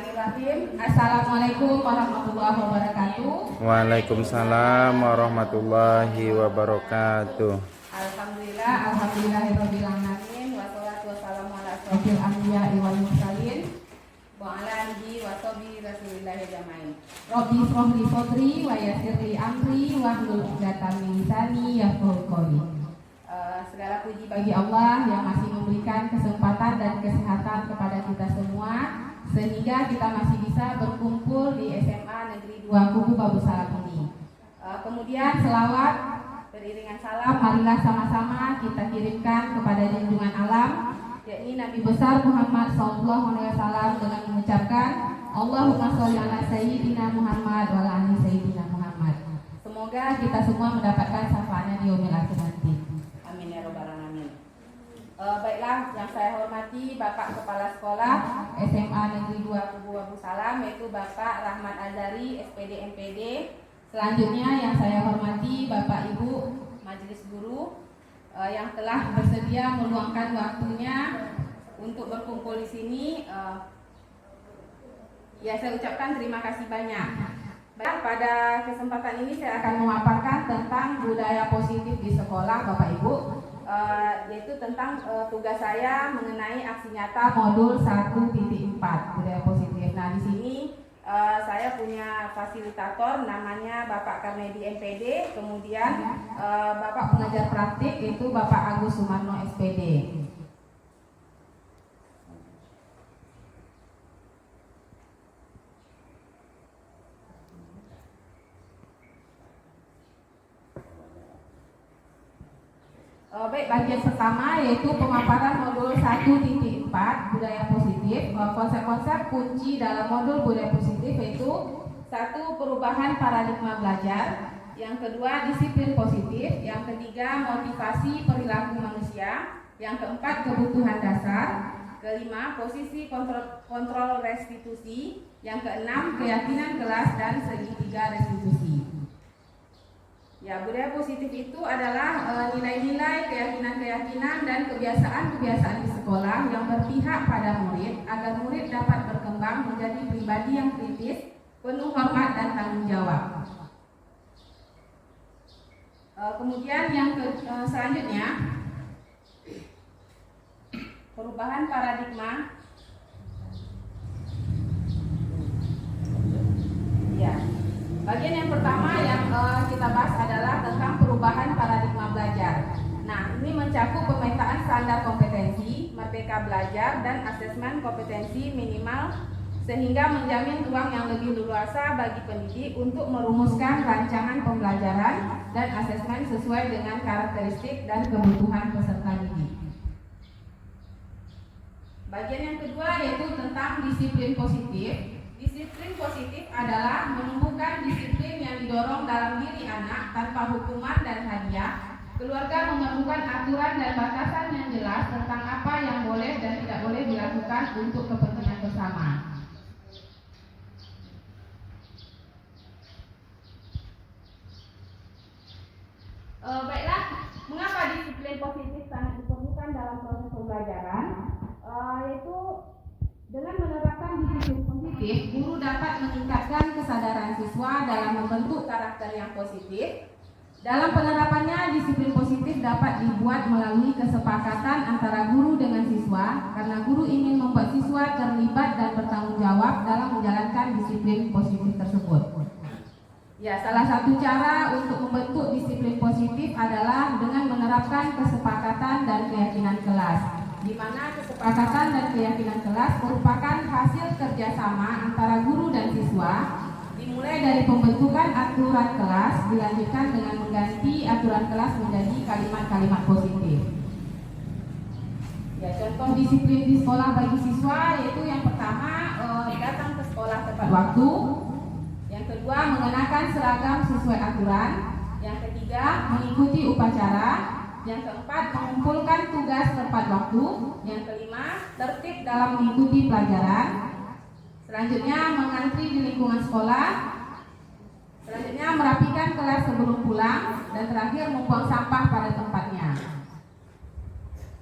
Bismillahirrahmanirrahim. Assalamualaikum warahmatullahi wabarakatuh. Waalaikumsalam warahmatullahi wabarakatuh. Alhamdulillahirabbil alamin. Wassalatu wassalamu ala asyrofil anbiya'i wal mursalin wa ala alihi wa sahbihi rasulillahi ajmain. Rabbi shrah li sadri wa yassir li amri wahlul 'uqdatam min lisani yafqahu qawli. Segala puji bagi Allah yang masih memberikan kesempatan dan kesehatan kepada kita semua sehingga kita masih bisa berkumpul di SMA Negeri 2 Kubu Babu Salam ini. Kemudian selawat beriringan salam marilah sama-sama kita kirimkan kepada junjungan alam yakni Nabi besar Muhammad SAW dengan mengucapkan Allahumma sholli ala sayyidina Muhammad wa ala ali sayyidina Muhammad. Semoga kita semua mendapatkan syafaatnya di yaumil akhir nanti. Amin ya rabbal alamin. Baiklah, yang saya hormati Bapak Kepala Sekolah SMA Negeri 2 Kubu Babu Salam yaitu Bapak Rahmat Azhari SPD MPD. Selanjutnya yang saya hormati Bapak Ibu Majelis Guru yang telah bersedia meluangkan waktunya untuk berkumpul di sini. Ya, saya ucapkan terima kasih banyak. Baik, pada kesempatan ini saya akan memaparkan tentang budaya positif di sekolah Bapak Ibu, yaitu tentang tugas saya mengenai aksi nyata modul 1.4 budaya positif. Nah, di sini saya punya fasilitator namanya Bapak Karnedi MPD, kemudian Bapak pengajar praktik yaitu Bapak Agus Sumarno SPD. Baik, bagian pertama yaitu pemaparan modul 1.4 budaya positif. Konsep-konsep kunci dalam modul budaya positif yaitu 1. Perubahan paradigma belajar, yang kedua disiplin positif, yang ketiga motivasi perilaku manusia, yang keempat kebutuhan dasar, kelima posisi kontrol restitusi, yang keenam keyakinan kelas dan segitiga restitusi. Ya, budaya positif itu adalah nilai-nilai, keyakinan-keyakinan dan kebiasaan-kebiasaan di sekolah yang berpihak pada murid agar murid dapat berkembang menjadi pribadi yang kritis, penuh hormat dan tanggung jawab. Kemudian yang selanjutnya perubahan paradigma. Ya. Bagian yang pertama yang kita bahas adalah tentang perubahan paradigma belajar. Nah, ini mencakup pemetaan standar kompetensi, merdeka belajar, dan asesmen kompetensi minimal sehingga menjamin ruang yang lebih leluasa bagi pendidik untuk merumuskan rancangan pembelajaran dan asesmen sesuai dengan karakteristik dan kebutuhan peserta didik. Bagian yang kedua yaitu tentang disiplin positif. Disiplin positif adalah menumbuhkan disiplin yang didorong dalam diri anak tanpa hukuman dan hadiah. Keluarga memerlukan aturan dan batasan yang jelas tentang apa yang boleh dan tidak boleh dilakukan untuk kepentingan bersama. Baiklah, mengapa disiplin positif sangat diperlukan dalam proses pembelajaran? Yaitu dengan menerapkan disiplin positif, guru dapat meningkatkan kesadaran siswa dalam membentuk karakter yang positif. Dalam penerapannya, disiplin positif dapat dibuat melalui kesepakatan antara guru dengan siswa, karena guru ingin membuat siswa terlibat dan bertanggung jawab dalam menjalankan disiplin positif tersebut. Ya, salah satu cara untuk membentuk disiplin positif adalah dengan menerapkan kesepakatan dan keyakinan kelas, di mana kesepakatan dan keyakinan kelas merupakan hasil kerjasama antara guru dan siswa, dimulai dari pembentukan aturan kelas, dilanjutkan dengan mengganti aturan kelas menjadi kalimat-kalimat positif. Ya, contoh disiplin di sekolah bagi siswa yaitu yang pertama datang ke sekolah tepat waktu, yang kedua mengenakan seragam sesuai aturan, yang ketiga mengikuti upacara, yang keempat mengumpulkan tugas tepat waktu, yang kelima tertib dalam mengikuti pelajaran, selanjutnya mengantri di lingkungan sekolah, selanjutnya merapikan kelas sebelum pulang, dan terakhir membuang sampah pada tempatnya.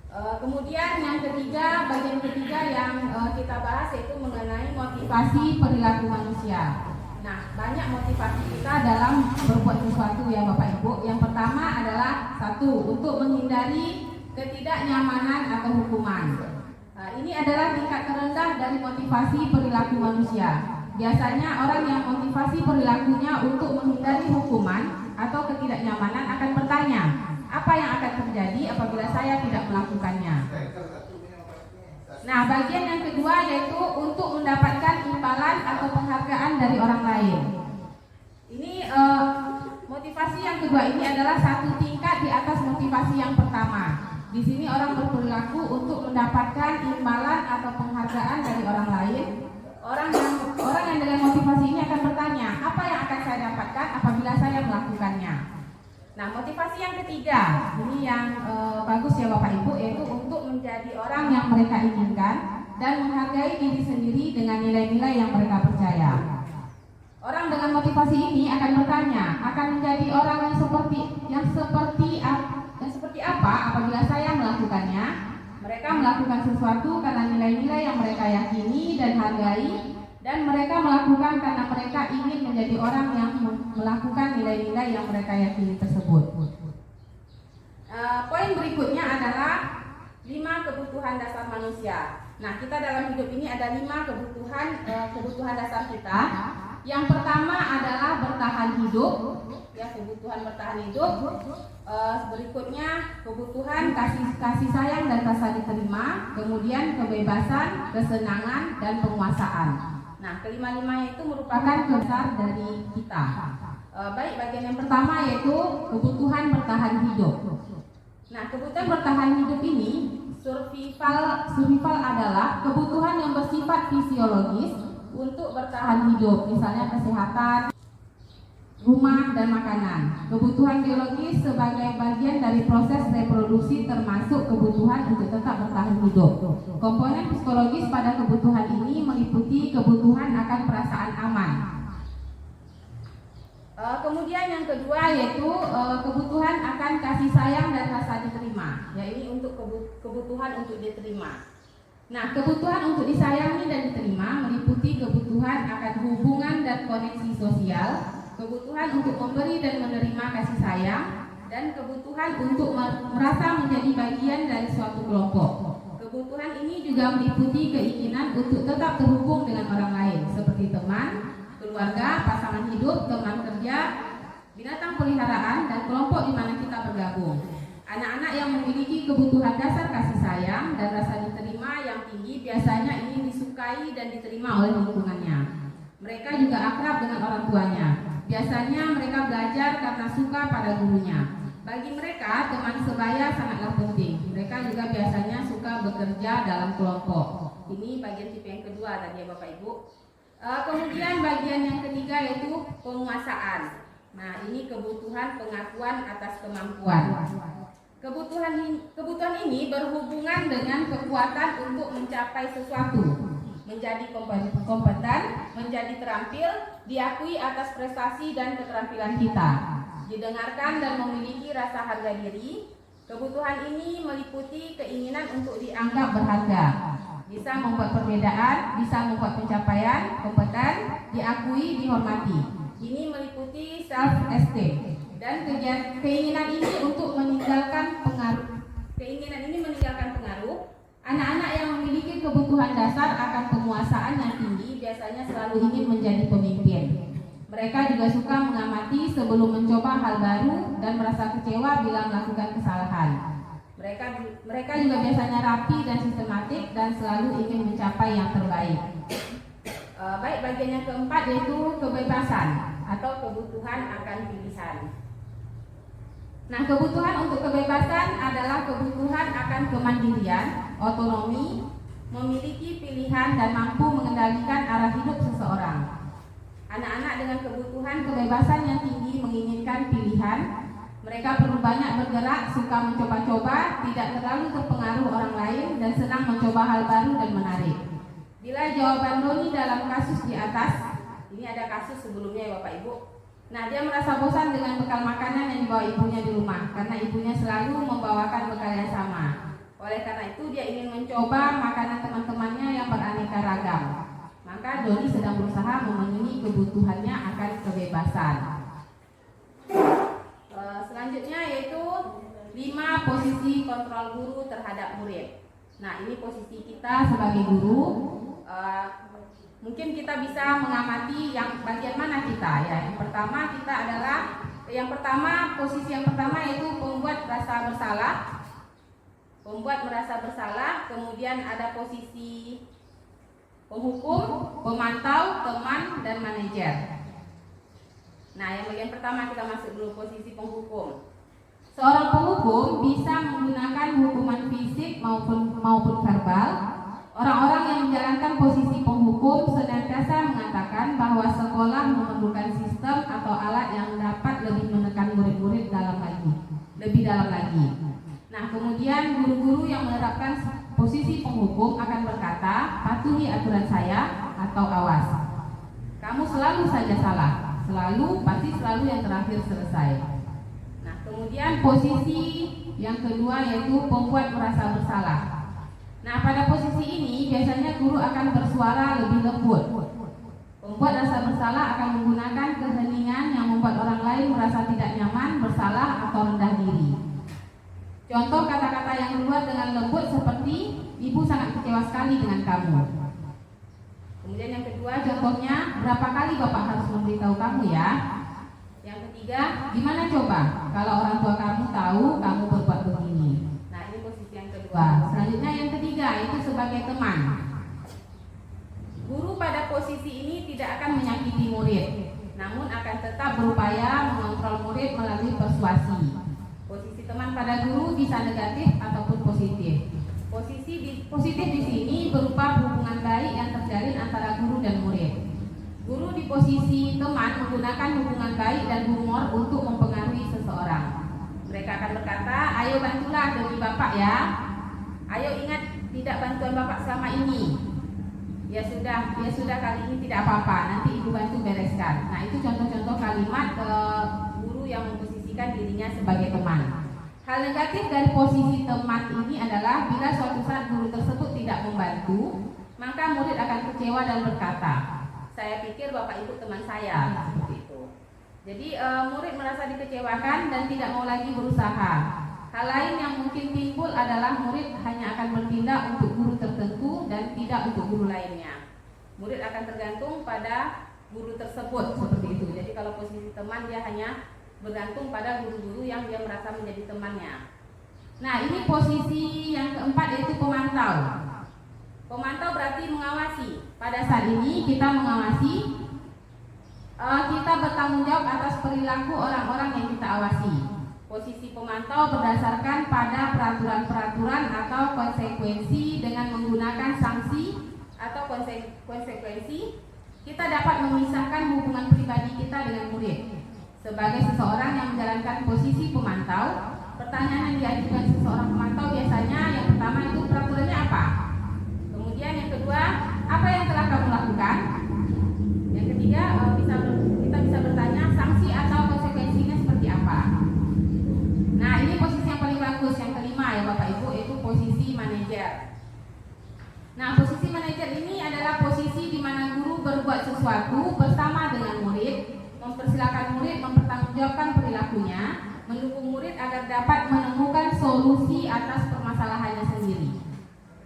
Kemudian yang ketiga, bagian ketiga yang kita bahas yaitu mengenai motivasi perilaku manusia. Nah, banyak motivasi kita dalam berbuat sesuatu ya Bapak Ibu. Yang pertama adalah satu, untuk menghindari ketidaknyamanan atau hukuman. Ini adalah tingkat terendah dari motivasi perilaku manusia. Biasanya orang yang motivasi perilakunya untuk menghindari hukuman atau ketidaknyamanan akan bertanya, apa yang akan terjadi apabila saya tidak melakukannya? Nah, bagian yang kedua yaitu untuk mendapatkan imbalan atau penghargaan dari orang lain. Ini motivasi yang kedua ini adalah satu tingkat di atas motivasi yang pertama. Di sini orang berperilaku untuk mendapatkan imbalan atau penghargaan dari orang lain. Orang yang dengan motivasi ini akan bertanya, apa yang akan saya dapatkan apabila saya melakukannya? Nah, motivasi yang ketiga, ini yang bagus ya Bapak Ibu, yaitu untuk menjadi orang yang mereka inginkan dan menghargai diri sendiri dengan nilai-nilai yang mereka percaya. Orang dengan motivasi ini akan bertanya, akan menjadi orang yang seperti apa apabila saya melakukannya? Mereka melakukan sesuatu karena nilai-nilai yang mereka yakini dan hargai, dan mereka melakukan karena mereka ingin menjadi orang yang melakukan nilai-nilai yang mereka yakini tersebut. Poin berikutnya adalah 5 kebutuhan dasar manusia. Nah, kita dalam hidup ini ada 5 kebutuhan dasar kita. Yang pertama adalah bertahan hidup, ya, kebutuhan bertahan hidup. Berikutnya kebutuhan kasih sayang dan rasa diterima, kemudian kebebasan, kesenangan, dan penguasaan. Nah, kelima-limanya itu merupakan dasar dari kita. Baik, bagian yang pertama yaitu kebutuhan bertahan hidup. Nah, kebutuhan bertahan hidup ini, survival adalah kebutuhan yang bersifat fisiologis untuk bertahan hidup, misalnya kesehatan, rumah, dan makanan. Kebutuhan biologis sebagai bagian dari proses reproduksi termasuk kebutuhan untuk tetap bertahan hidup. Komponen psikologis pada kebutuhan ini meliputi kebutuhan akan perasaan aman. Kemudian yang kedua yaitu kebutuhan akan kasih sayang dan rasa diterima. Ya, ini untuk kebutuhan untuk diterima. Nah, kebutuhan untuk disayangi dan diterima meliputi kebutuhan akan hubungan dan koneksi sosial, kebutuhan untuk memberi dan menerima kasih sayang, dan kebutuhan untuk merasa menjadi bagian dari suatu kelompok. Kebutuhan ini juga meliputi keinginan untuk tetap terhubung dengan orang lain, seperti teman, keluarga, pasangan hidup, teman kerja, binatang peliharaan, dan kelompok di mana kita bergabung. Anak-anak yang memiliki kebutuhan dasar kasih sayang dan rasa diterima yang tinggi biasanya ingin disukai dan diterima oleh lingkungannya. Mereka juga akrab dengan orang tuanya. Biasanya mereka belajar karena suka pada gurunya. Bagi mereka, teman sebaya sangatlah penting. Mereka juga biasanya suka bekerja dalam kelompok. Ini bagian tipe yang kedua tadi ya Bapak Ibu. Kemudian bagian yang ketiga yaitu penguasaan. Nah, ini kebutuhan pengakuan atas kemampuan. Kebutuhan ini berhubungan dengan kekuatan untuk mencapai sesuatu, menjadi kompeten, menjadi terampil, diakui atas prestasi dan keterampilan kita, didengarkan dan memiliki rasa harga diri. Kebutuhan ini meliputi keinginan untuk dianggap berharga, bisa membuat perbedaan, bisa membuat pencapaian, kompeten, diakui, dihormati. Ini meliputi self-esteem. Dan keinginan ini meninggalkan pengaruh. Anak-anak yang memiliki kebutuhan dasar akan penguasaan yang tinggi biasanya selalu ingin menjadi pemimpin. Mereka juga suka mengamati sebelum mencoba hal baru dan merasa kecewa bila melakukan kesalahan. Mereka juga biasanya rapi dan sistematik dan selalu ingin mencapai yang terbaik. Baik, bagian yang keempat yaitu kebebasan atau kebutuhan akan pilihan. Nah, kebutuhan untuk kebebasan adalah kebutuhan akan kemandirian, otonomi, memiliki pilihan dan mampu mengendalikan arah hidup seseorang. Anak-anak dengan kebutuhan kebebasan yang tinggi menginginkan pilihan. Mereka perlu banyak bergerak, suka mencoba-coba, tidak terlalu terpengaruh orang lain, dan senang mencoba hal baru dan menarik. Bila jawaban Doni dalam kasus di atas, ini ada kasus sebelumnya ya Bapak Ibu. Nah, dia merasa bosan dengan bekal makanan yang dibawa ibunya di rumah karena ibunya selalu membawakan bekal yang sama. Oleh karena itu dia ingin mencoba makanan teman-temannya yang beraneka ragam. Maka Doni sedang berusaha memenuhi kebutuhannya akan kebebasan. Selanjutnya yaitu 5 posisi kontrol guru terhadap murid. Nah, ini posisi kita sebagai guru. Mungkin kita bisa mengamati yang bagian mana kita ya. Posisi yang pertama yaitu pembuat merasa bersalah. Kemudian ada posisi penghukum, pemantau, teman, dan manajer. Nah, yang bagian pertama kita masuk dulu posisi penghukum. Seorang penghukum bisa menggunakan hukuman fisik maupun verbal. Orang-orang yang menjalankan posisi penghukum senantiasa mengatakan bahwa sekolah memerlukan sistem atau alat yang dapat lebih menekan murid-murid lebih dalam lagi. Nah, kemudian guru-guru yang menerapkan posisi penghukum akan berkata, patuhi aturan saya atau awas. Kamu selalu saja salah, pasti selalu yang terakhir selesai. Nah, kemudian posisi yang kedua yaitu pembuat merasa bersalah. Nah, pada posisi ini biasanya guru akan bersuara lebih lembut. Pembuat rasa bersalah akan menggunakan keheningan yang membuat orang lain merasa tidak nyaman, bersalah, atau rendah diri. Contoh kata-kata yang keluar dengan lembut seperti, ibu sangat kecewa sekali dengan kamu. Kemudian yang kedua contohnya, berapa kali bapak harus memberitahu kamu ya. Yang ketiga, gimana coba kalau orang tua kamu tahu kamu berbuat begini. Nah, ini posisi yang kedua. Selanjutnya yang ketiga itu sebagai teman. Guru pada posisi ini tidak akan menyakiti murid, namun akan tetap berupaya mengontrol murid melalui persuasi. Posisi teman pada guru bisa negatif ataupun positif. Positif di sini berupa hubungan baik yang terjalin antara guru dan murid. Guru di posisi teman menggunakan hubungan baik dan humor untuk mempengaruhi seseorang. Mereka akan berkata, ayo bantulah demi bapak ya. Ayo ingat tidak bantuan bapak selama ini. Ya sudah kali ini tidak apa-apa, nanti ibu bantu bereskan. Nah, itu contoh-contoh kalimat guru yang memposisikan dirinya sebagai teman. Hal negatif dari posisi teman ini adalah bila suatu saat guru tersebut tidak membantu, maka murid akan kecewa dan berkata, saya pikir bapak ibu teman saya, seperti itu. Jadi murid merasa dikecewakan dan tidak mau lagi berusaha. Hal lain yang mungkin timbul adalah murid hanya akan bertindak untuk guru tertentu dan tidak untuk guru lainnya. Murid akan tergantung pada guru tersebut, seperti itu. Jadi kalau posisi teman dia hanya bergantung pada guru-guru yang dia merasa menjadi temannya. Nah, ini posisi yang keempat yaitu pemantau. Pemantau berarti mengawasi. Pada saat ini kita mengawasi, kita bertanggung jawab atas perilaku orang-orang yang kita awasi. Posisi pemantau berdasarkan pada peraturan-peraturan atau konsekuensi. Dengan menggunakan sanksi atau konsekuensi, kita dapat memisahkan hubungan pribadi kita dengan murid. Sebagai seseorang yang menjalankan posisi pemantau, pertanyaan yang diajukan seseorang pemantau biasanya yang pertama itu peraturannya apa? Kemudian yang kedua, apa yang telah kamu lakukan? Yang ketiga, kita bisa bertanya sanksi atau konsekuensinya seperti apa? Nah, ini posisi yang paling bagus. Yang kelima ya Bapak Ibu, itu posisi manajer. Nah, posisi manajer ini adalah posisi di mana guru berbuat sesuatu bersama dengan murid, mempersilakan murid mempertanggungjawabkan perilakunya, mendukung murid agar dapat menemukan solusi atas permasalahannya sendiri.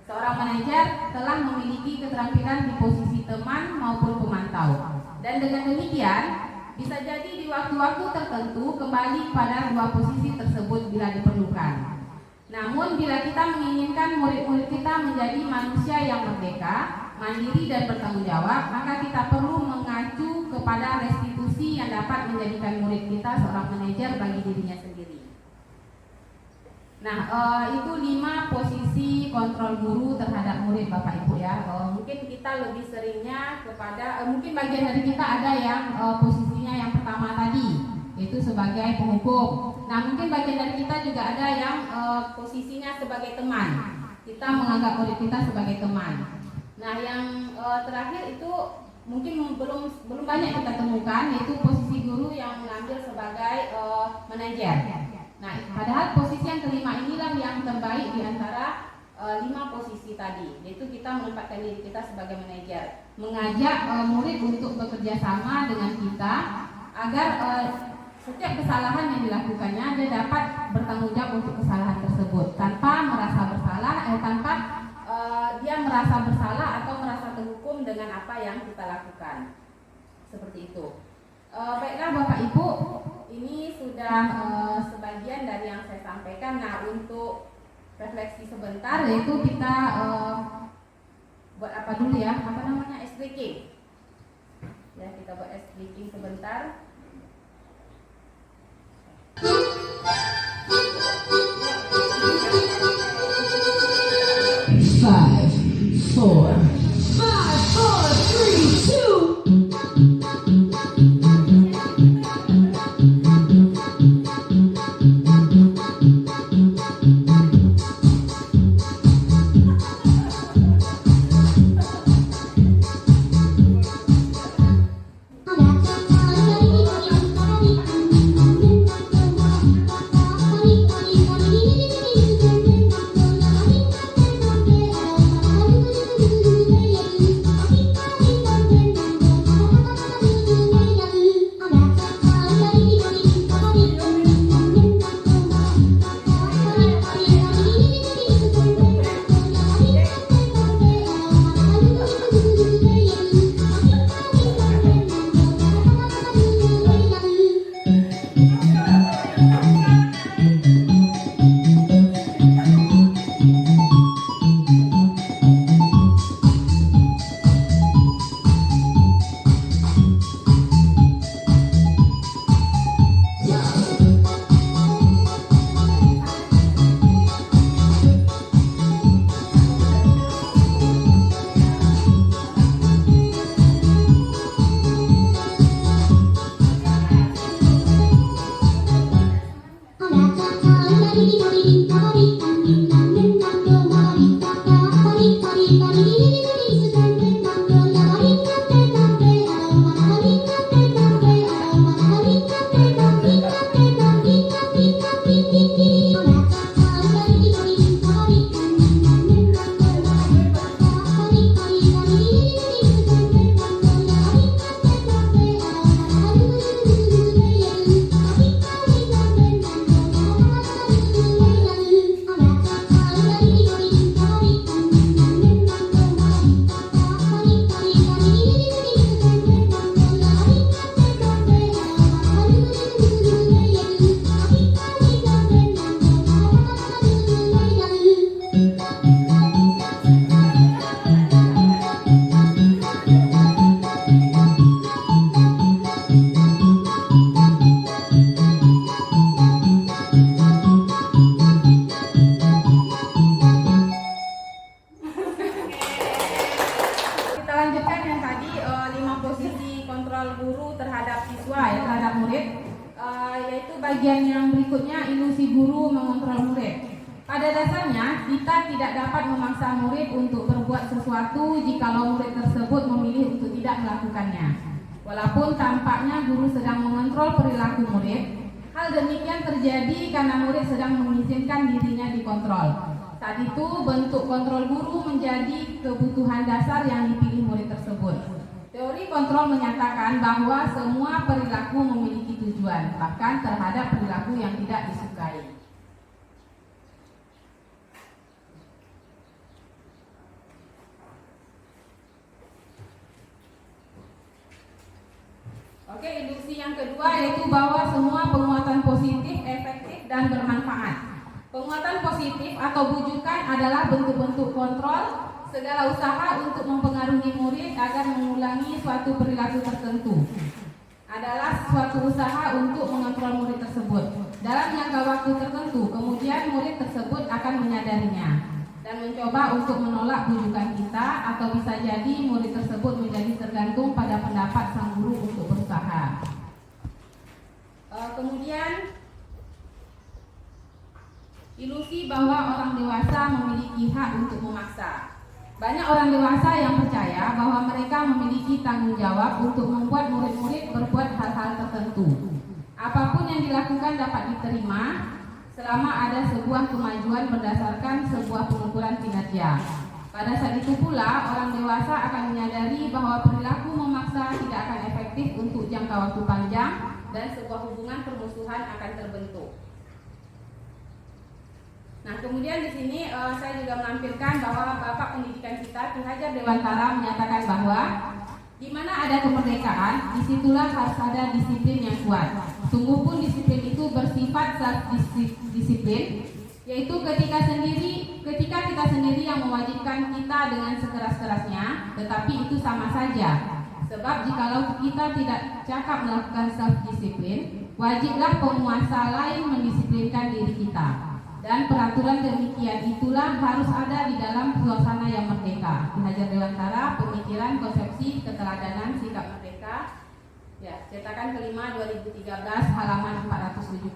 Seorang manajer telah memiliki keterampilan di posisi teman maupun pemantau. Dan dengan demikian, bisa jadi di waktu-waktu tertentu kembali pada dua posisi tersebut bila diperlukan. Namun bila kita menginginkan murid-murid kita menjadi manusia yang merdeka, mandiri dan bertanggung jawab, maka kita perlu mengacu kepada restitusi yang dapat menjadikan murid kita seorang manajer bagi dirinya sendiri. Nah, itu 5 posisi kontrol guru terhadap murid Bapak Ibu ya. Mungkin kita lebih seringnya kepada, mungkin bagian dari kita ada yang posisinya yang pertama tadi, yaitu sebagai penghukum. Nah, mungkin bagian dari kita juga ada yang posisinya sebagai teman. Kita menganggap murid kita sebagai teman. Nah, yang terakhir itu mungkin belum banyak kita temukan, yaitu posisi guru yang mengambil sebagai manajer. Nah, padahal posisi yang kelima inilah yang terbaik di antara 5 posisi tadi, yaitu kita menempatkan diri kita sebagai manajer, mengajak murid untuk bekerja sama dengan kita agar setiap kesalahan yang dilakukannya dia dapat bertanggung jawab untuk kesalahan tersebut tanpa merasa bersalah, tanpa dia merasa bersalah atau merasa terhukum dengan apa yang kita lakukan. Seperti itu. Baiklah Bapak Ibu, ini sudah sebagian dari yang saya sampaikan. Nah, untuk refleksi sebentar, yaitu kita buat apa dulu ya? Apa namanya? Ice breaking. Ya, kita buat ice breaking sebentar. 5, 4, 3, 2. bagian yang berikutnya, ilusi guru mengontrol murid. Pada dasarnya, kita tidak dapat memaksa murid untuk berbuat sesuatu jikalau murid tersebut memilih untuk tidak melakukannya. Walaupun tampaknya guru sedang mengontrol perilaku murid, hal demikian terjadi karena murid sedang mengizinkan dirinya dikontrol. Saat itu, bentuk kontrol guru menjadi kebutuhan dasar yang dipilih murid tersebut. Teori kontrol menyatakan bahwa semua perilaku memiliki tujuan, bahkan terhadap perilaku yang tidak disukai. Oke, ilusi yang kedua yaitu bahwa semua penguatan positif, efektif, dan bermanfaat. Penguatan positif atau bujukan adalah bentuk-bentuk kontrol segala usaha untuk mempengaruhi murid agar mengulangi suatu perilaku tertentu. Adalah suatu usaha untuk mengontrol murid tersebut dalam jangka waktu tertentu. Kemudian murid tersebut akan menyadarinya dan mencoba untuk menolak bujukan kita, atau bisa jadi murid tersebut menjadi tergantung pada pendapat sang guru untuk berusaha. Kemudian ilusi bahwa orang dewasa memiliki hak untuk memaksa. Banyak orang dewasa yang percaya bahwa mereka memiliki tanggung jawab untuk membuat murid-murid berbuat hal-hal tertentu. Apapun yang dilakukan dapat diterima selama ada sebuah kemajuan berdasarkan sebuah pengukuran kinerja. Pada saat itu pula, orang dewasa akan menyadari bahwa perilaku memaksa tidak akan efektif untuk jangka waktu panjang dan sebuah hubungan permusuhan akan terbentuk. Nah, kemudian di sini saya juga menampilkan bahwa Bapak Pendidikan kita, Ki Hajar Dewantara, menyatakan bahwa di mana ada kemerdekaan, disitulah harus ada disiplin yang kuat. Sungguh pun disiplin itu bersifat self-disiplin, yaitu ketika kita sendiri yang mewajibkan kita dengan sekeras-kerasnya, tetapi itu sama saja. Sebab jikalau kita tidak cakap melakukan self-disiplin, wajiblah penguasa lain mendisiplinkan diri kita. Dan peraturan demikian itulah harus ada di dalam suasana yang merdeka. Ki Hajar Dewantara, Pemikiran, Konsepsi, Keteladanan, Sikap Merdeka, ya, cetakan kelima 2013 halaman 470.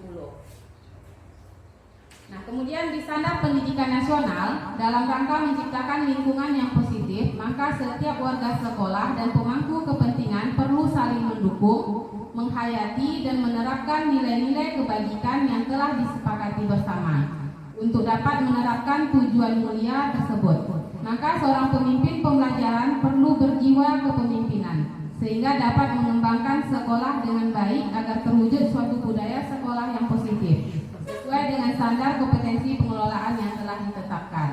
Nah, kemudian di Standar Pendidikan Nasional, dalam rangka menciptakan lingkungan yang positif, maka setiap warga sekolah dan pemangku kepentingan perlu saling mendukung, menghayati dan menerapkan nilai-nilai kebajikan yang telah disepakati bersama untuk dapat menerapkan tujuan mulia tersebut. Maka seorang pemimpin pembelajaran perlu berjiwa kepemimpinan sehingga dapat mengembangkan sekolah dengan baik agar terwujud suatu budaya sekolah yang positif sesuai dengan standar kompetensi pengelolaan yang telah ditetapkan.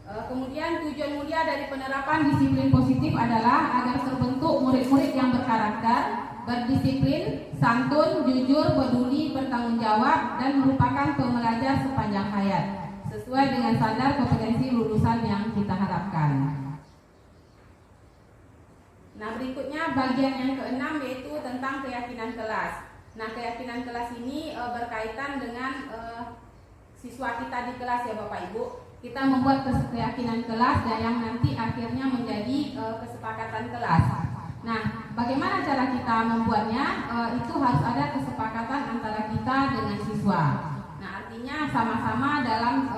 Kemudian tujuan mulia dari penerapan disiplin positif adalah agar terbentuk murid-murid yang berkarakter, berdisiplin, santun, jujur, peduli, bertanggung jawab, dan merupakan pembelajar sepanjang hayat, sesuai dengan standar kompetensi lulusan yang kita harapkan. Nah, berikutnya bagian yang keenam yaitu tentang keyakinan kelas. Nah, keyakinan kelas ini berkaitan dengan siswa kita di kelas, ya Bapak Ibu. Kita membuat keyakinan kelas dan yang nanti akhirnya menjadi kesepakatan kelas. Nah, bagaimana cara kita membuatnya? Itu harus ada kesepakatan antara kita dengan siswa. Nah, artinya sama-sama dalam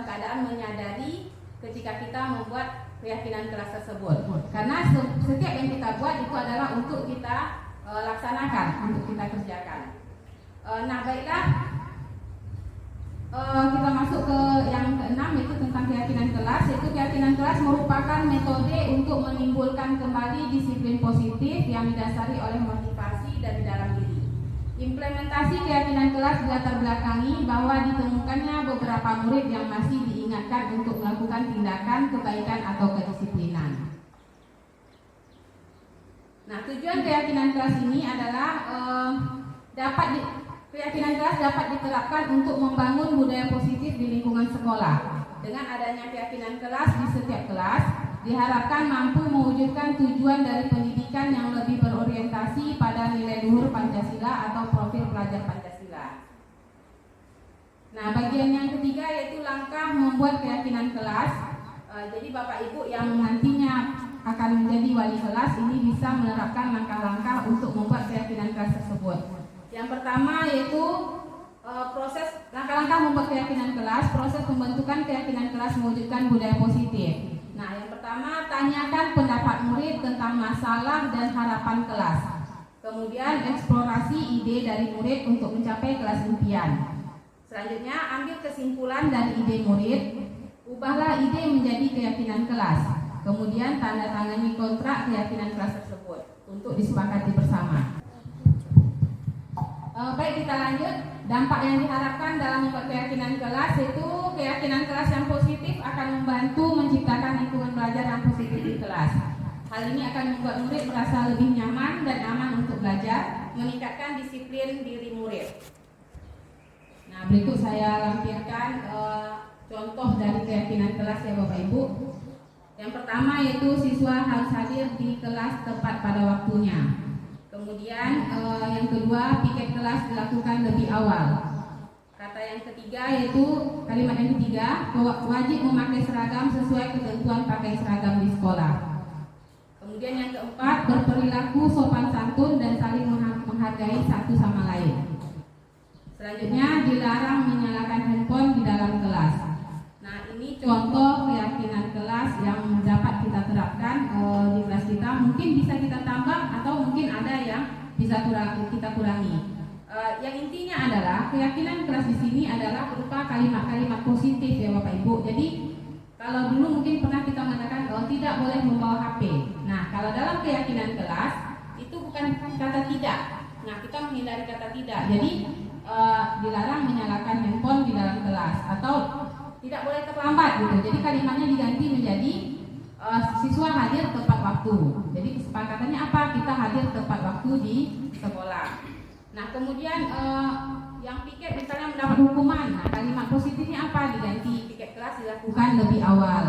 keadaan menyadari ketika kita membuat keyakinan kelas tersebut. Karena setiap yang kita buat itu adalah untuk kita laksanakan, untuk kita kerjakan. Nah, baiklah. Kita masuk ke yang keenam, yaitu tentang keyakinan kelas. Yaitu keyakinan kelas merupakan metode untuk menimbulkan kembali disiplin positif yang didasari oleh motivasi dari dalam diri. Implementasi keyakinan kelas dilatar belakangi bahwa ditemukannya beberapa murid yang masih diingatkan untuk melakukan tindakan kebaikan atau kedisiplinan. Nah, tujuan keyakinan kelas ini adalah keyakinan kelas dapat diterapkan untuk membangun budaya positif di lingkungan sekolah. Dengan adanya keyakinan kelas di setiap kelas, diharapkan mampu mewujudkan tujuan dari pendidikan yang lebih berorientasi pada nilai luhur Pancasila atau profil pelajar Pancasila. Nah, bagian yang ketiga yaitu langkah membuat keyakinan kelas. Jadi Bapak Ibu yang nantinya akan menjadi wali kelas ini bisa menerapkan langkah-langkah untuk membuat keyakinan kelas tersebut. Yang pertama yaitu proses langkah-langkah membuat keyakinan kelas, proses pembentukan keyakinan kelas mewujudkan budaya positif. Nah, yang pertama, tanyakan pendapat murid tentang masalah dan harapan kelas. Kemudian eksplorasi ide dari murid untuk mencapai kelas impian. Selanjutnya, ambil kesimpulan dari ide murid, ubahlah ide menjadi keyakinan kelas. Kemudian tanda tangani kontrak keyakinan kelas tersebut untuk disepakati bersama. Baik, kita lanjut. Dampak yang diharapkan dalam membuat keyakinan kelas yaitu keyakinan kelas yang positif akan membantu menciptakan lingkungan belajar yang positif di kelas. Hal ini akan membuat murid merasa lebih nyaman dan aman untuk belajar, meningkatkan disiplin diri murid. Nah, berikut saya lampirkan contoh dari keyakinan kelas, ya Bapak Ibu. Yang pertama yaitu siswa harus hadir di kelas tepat pada waktunya. Kemudian yang kedua, piket kelas dilakukan lebih awal. Kata yang ketiga yaitu kalimat yang ketiga, wajib memakai seragam sesuai ketentuan pakai seragam di sekolah. Kemudian yang keempat, berperilaku sopan santun dan saling menghargai satu sama lain. Selanjutnya, dilarang menyalakan handphone di dalam kelas. Nah, ini contoh keyakinan kelas yang dapat kita terapkan di kelas kita. Mungkin bisa kita tambah atau mungkin ada yang bisa kita kita kurangi. Yang intinya adalah keyakinan kelas di sini adalah berupa kalimat-kalimat positif ya Bapak Ibu. Jadi kalau dulu mungkin pernah kita mengatakan tidak boleh membawa HP. Nah, kalau dalam keyakinan kelas itu bukan kata tidak. Nah, kita menghindari kata tidak. Jadi dilarang menyalakan handphone di dalam kelas atau tidak boleh terlambat gitu. Jadi kalimatnya diganti menjadi siswa hadir tepat waktu. Jadi kesepakatannya apa? Kita hadir tepat waktu di sekolah. Nah, kemudian yang piket misalnya mendapat hukuman, nah kalimat positifnya apa? Diganti, piket kelas dilakukan lebih awal.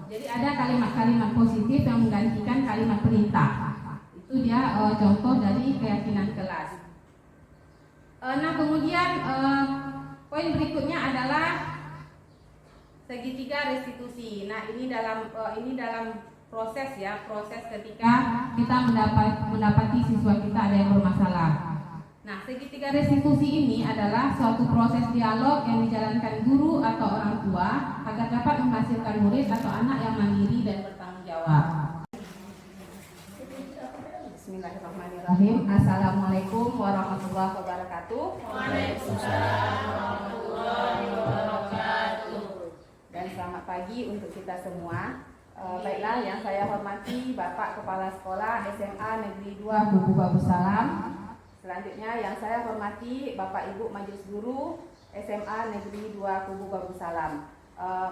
Jadi ada kalimat-kalimat positif yang menggantikan kalimat perintah. Itu dia contoh dari keyakinan kelas. Nah, kemudian poin berikutnya adalah segitiga restitusi. Nah, ini dalam proses ya, proses ketika kita mendapati siswa kita ada yang bermasalah. Nah, segitiga restitusi ini adalah suatu proses dialog yang dijalankan guru atau orang tua agar dapat menghasilkan murid atau anak yang mandiri dan bertanggung jawab. Bismillahirrahmanirrahim. Assalamualaikum warahmatullahi wabarakatuh. Waalaikumsalam warahmatullahi wabarakatuh. Dan selamat pagi untuk kita semua. Baiklah, yang saya hormati Bapak Kepala Sekolah SMA Negeri 2 Kubu Babussalam. Selanjutnya yang saya hormati Bapak Ibu Majelis Guru SMA Negeri 2 Kubu Babussalam.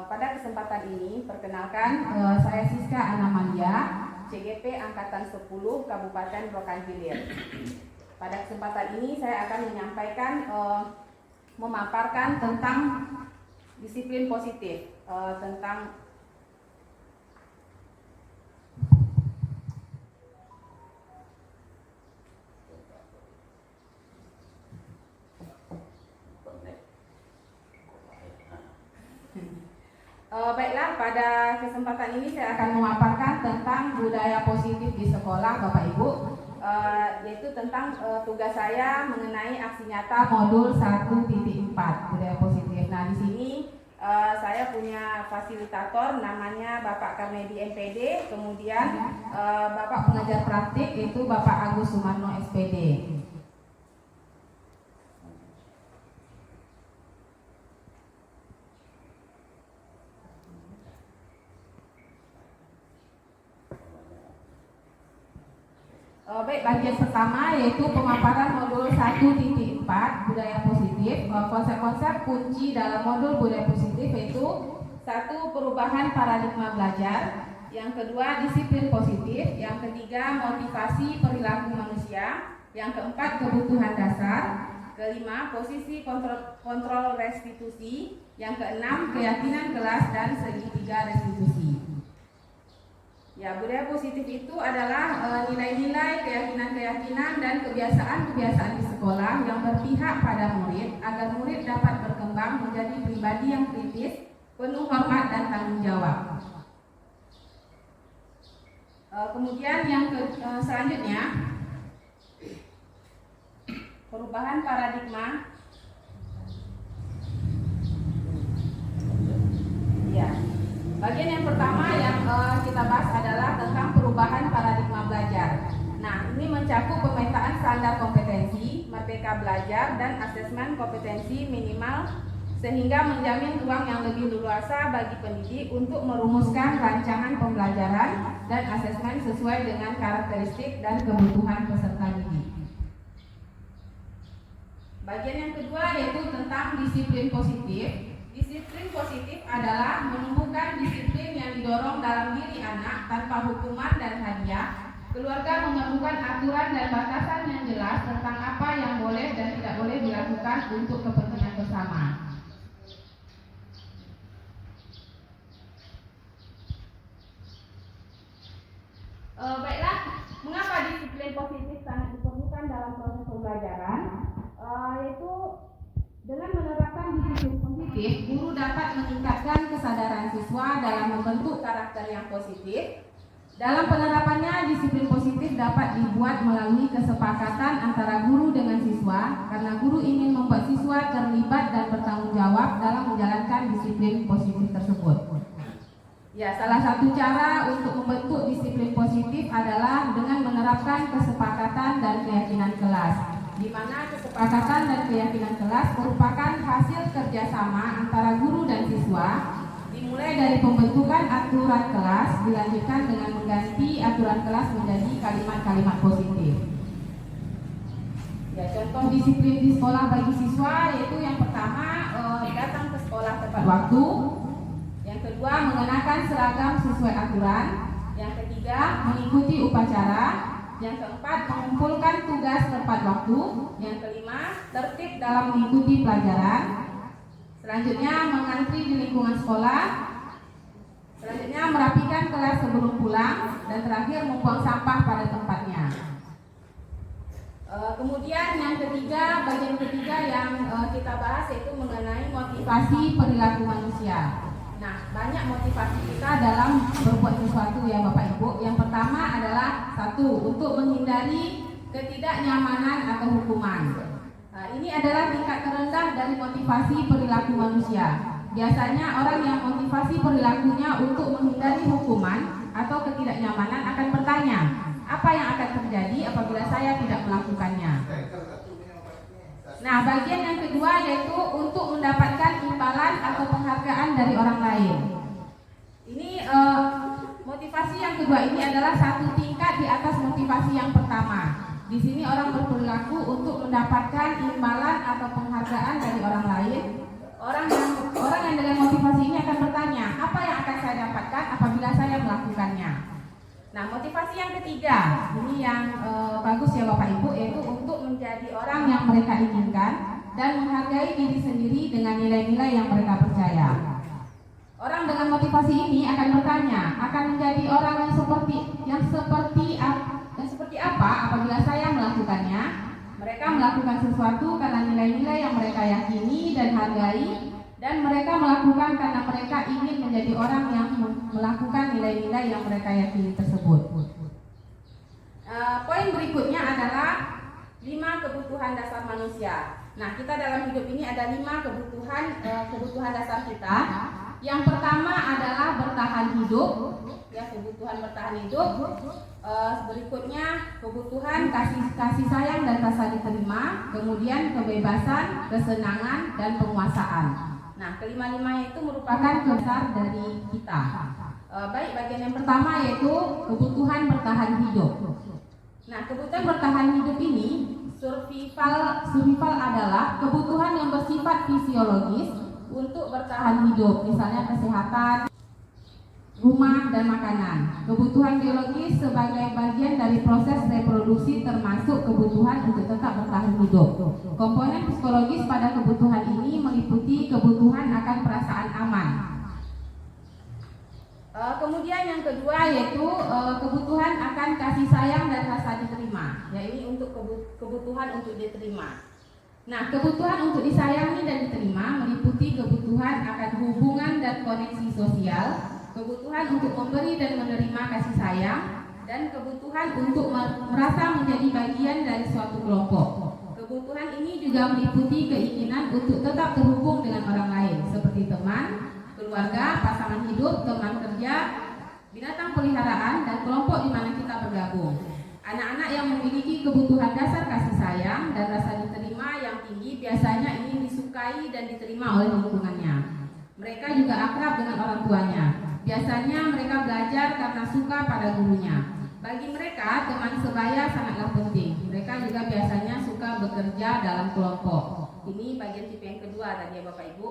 Pada kesempatan ini perkenalkan saya Siska Anamalia, CGP Angkatan 10 Kabupaten Rokan Hilir. Pada kesempatan ini saya akan menyampaikan memaparkan tentang disiplin positif, tentang baiklah, pada kesempatan ini saya akan memaparkan tentang budaya positif di sekolah Bapak Ibu, yaitu tentang tugas saya mengenai aksi nyata modul 1.4 budaya positif. Nah, di sini saya punya fasilitator namanya Bapak Karnedi MPD, kemudian Bapak pengajar praktik yaitu Bapak Agus Sumarno SPD. Baik, bagian pertama yaitu pemaparan modul 1.4 budaya positif. Konsep-konsep kunci dalam modul budaya positif yaitu 1. Perubahan paradigma belajar, yang kedua disiplin positif, yang ketiga motivasi perilaku manusia, yang keempat kebutuhan dasar, kelima posisi kontrol restitusi, yang keenam keyakinan kelas dan segitiga restitusi. Ya, budaya positif itu adalah nilai-nilai, keyakinan-keyakinan dan kebiasaan-kebiasaan di sekolah yang berpihak pada murid agar murid dapat berkembang menjadi pribadi yang kritis, penuh hormat dan tanggung jawab. Kemudian yang selanjutnya, perubahan paradigma. Ya. Bagian yang pertama yang kita bahas adalah tentang perubahan paradigma belajar. Nah, ini mencakup pemetaan standar kompetensi, merdeka belajar, dan asesmen kompetensi minimal sehingga menjamin ruang yang lebih leluasa bagi pendidik untuk merumuskan rancangan pembelajaran dan asesmen sesuai dengan karakteristik dan kebutuhan peserta didik. Bagian yang kedua yaitu tentang disiplin positif. Disiplin positif adalah menumbuhkan disiplin yang didorong dalam diri anak tanpa hukuman dan hadiah. Keluarga memerlukan aturan dan batasan yang jelas tentang apa yang boleh dan tidak boleh dilakukan untuk kepentingan bersama. Baiklah, mengapa disiplin positif sangat diperlukan dalam proses pembelajaran? Yaitu dengan menerapkan disiplin positif, guru dapat meningkatkan kesadaran siswa dalam membentuk karakter yang positif. Dalam penerapannya, disiplin positif dapat dibuat melalui kesepakatan antara guru dengan siswa, karena guru ingin membuat siswa terlibat dan bertanggung jawab dalam menjalankan disiplin positif tersebut. Ya, salah satu cara untuk membentuk disiplin positif adalah dengan menerapkan kesepakatan dan keyakinan kelas. di mana kesepakatan dan keyakinan kelas merupakan hasil kerjasama antara guru dan siswa, dimulai dari pembentukan aturan kelas, dilanjutkan dengan mengganti aturan kelas menjadi kalimat-kalimat positif. Ya, contoh disiplin di sekolah bagi siswa yaitu yang pertama datang ke sekolah tepat waktu, yang kedua mengenakan seragam sesuai aturan, yang ketiga mengikuti upacara, yang keempat mengumpulkan tugas tepat waktu, yang kelima tertib dalam mengikuti pelajaran, selanjutnya mengantri di lingkungan sekolah, selanjutnya merapikan kelas sebelum pulang, dan terakhir membuang sampah pada tempatnya. Kemudian yang ketiga, bagian ketiga yang kita bahas yaitu mengenai motivasi perilaku manusia. Nah, banyak motivasi kita dalam berbuat sesuatu ya Bapak Ibu. Yang pertama adalah satu, untuk menghindari ketidaknyamanan atau hukuman. Nah, ini adalah tingkat terendah dari motivasi perilaku manusia. Biasanya orang yang motivasi perilakunya untuk menghindari hukuman atau ketidaknyamanan akan bertanya, apa yang akan terjadi apabila saya tidak melakukannya? Nah, bagian yang kedua yaitu untuk mendapatkan imbalan atau penghargaan dari orang lain. Ini motivasi yang kedua ini adalah satu tingkat di atas motivasi yang pertama. Di sini orang berperilaku untuk mendapatkan imbalan atau penghargaan dari orang lain. Orang yang dengan motivasi ini akan bertanya, apa yang akan saya dapatkan apabila saya melakukannya? Nah, motivasi yang ketiga, ini yang bagus ya Bapak Ibu, yaitu untuk menjadi orang yang mereka inginkan dan menghargai diri sendiri dengan nilai-nilai yang mereka percaya. Orang dengan motivasi ini akan bertanya, akan menjadi orang yang seperti apa apabila saya melakukannya? Mereka melakukan sesuatu karena nilai-nilai yang mereka yakini dan hargai, dan mereka melakukan karena mereka ingin menjadi orang yang melakukan nilai-nilai yang mereka yakini tersebut. Poin berikutnya adalah 5 kebutuhan dasar manusia. Nah, kita dalam hidup ini ada 5 kebutuhan dasar kita. Yang pertama adalah bertahan hidup, ya, kebutuhan bertahan hidup. Berikutnya kebutuhan kasih sayang dan rasa diterima, kemudian kebebasan, kesenangan, dan penguasaan. Nah, kelima-lima itu merupakan dasar dari kita. Baik, bagian yang pertama yaitu kebutuhan bertahan hidup. Nah, kebutuhan bertahan hidup ini, survival adalah kebutuhan yang bersifat fisiologis untuk bertahan hidup, misalnya kesehatan, rumah, dan makanan. Kebutuhan biologis sebagai bagian dari proses reproduksi termasuk kebutuhan untuk tetap bertahan hidup. Komponen psikologis pada kebutuhan ini meliputi kebutuhan akan perasaan aman. Kemudian yang kedua yaitu kebutuhan akan kasih sayang dan rasa diterima. Ya, ini untuk kebutuhan untuk diterima. Nah, kebutuhan untuk disayangi dan diterima meliputi kebutuhan akan hubungan dan koneksi sosial, kebutuhan untuk memberi dan menerima kasih sayang, dan kebutuhan untuk merasa menjadi bagian dari suatu kelompok. Kebutuhan ini juga meliputi keinginan untuk tetap terhubung dengan orang lain, seperti teman, keluarga, pasangan hidup, teman kerja, binatang peliharaan, dan kelompok di mana kita bergabung. Anak-anak yang memiliki kebutuhan dasar kasih sayang dan rasa diterima yang tinggi biasanya ingin disukai dan diterima oleh lingkungannya. Mereka juga akrab dengan orang tuanya. Biasanya mereka belajar karena suka pada gurunya. Bagi mereka, teman sebaya sangatlah penting. Mereka juga biasanya suka bekerja dalam kelompok. Ini bagian tipe yang kedua tadi ya Bapak Ibu.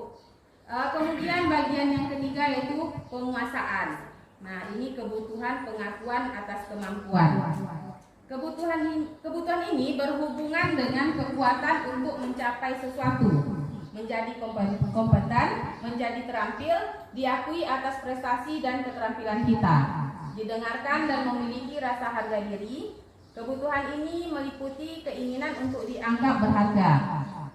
Kemudian bagian yang ketiga yaitu penguasaan. Nah, ini kebutuhan pengakuan atas kemampuan. Kebutuhan ini berhubungan dengan kekuatan untuk mencapai sesuatu, menjadi kompeten, menjadi terampil, diakui atas prestasi dan keterampilan kita, didengarkan dan memiliki rasa harga diri. Kebutuhan ini meliputi keinginan untuk dianggap berharga,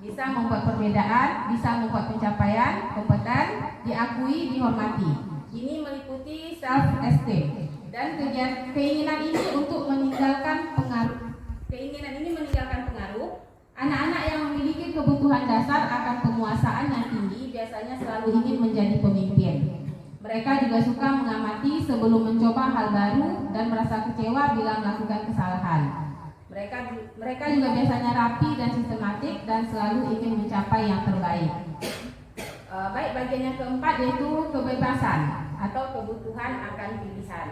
bisa membuat perbedaan, bisa membuat pencapaian, kompeten, diakui, dihormati. Ini meliputi self-esteem. Dan keinginan ini meninggalkan pengaruh. Anak-anak yang memiliki kebutuhan dasar akan penguasaan yang tinggi biasanya selalu ingin menjadi pemimpin. Mereka juga suka mengamati sebelum mencoba hal baru dan merasa kecewa bila melakukan kesalahan. Mereka juga biasanya rapi dan sistematik dan selalu ingin mencapai yang terbaik. Baik, bagian yang keempat yaitu kebebasan atau kebutuhan akan pilihan.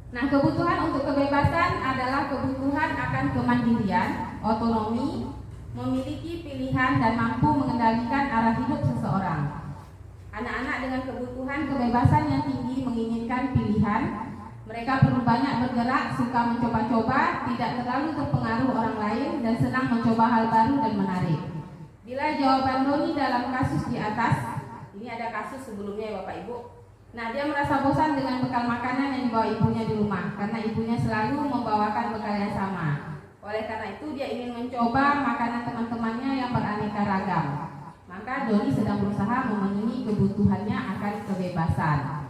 Nah, kebutuhan untuk kebebasan adalah kebutuhan akan kemandirian, otonomi, memiliki pilihan dan mampu mengendalikan arah hidup seseorang. Anak-anak dengan kebutuhan kebebasan yang tinggi menginginkan pilihan. Mereka perlu banyak bergerak, suka mencoba-coba, tidak terlalu terpengaruh orang lain, dan senang mencoba hal baru dan menarik. Bila jawaban Roni dalam kasus di atas, ini ada kasus sebelumnya ya Bapak Ibu. Nah, dia merasa bosan dengan bekal makanan yang dibawa ibunya di rumah, karena ibunya selalu membawakan bekal yang sama. Oleh karena itu, dia ingin mencoba makanan teman-temannya yang beraneka ragam. Maka Doni sedang berusaha memenuhi kebutuhannya akan kebebasan.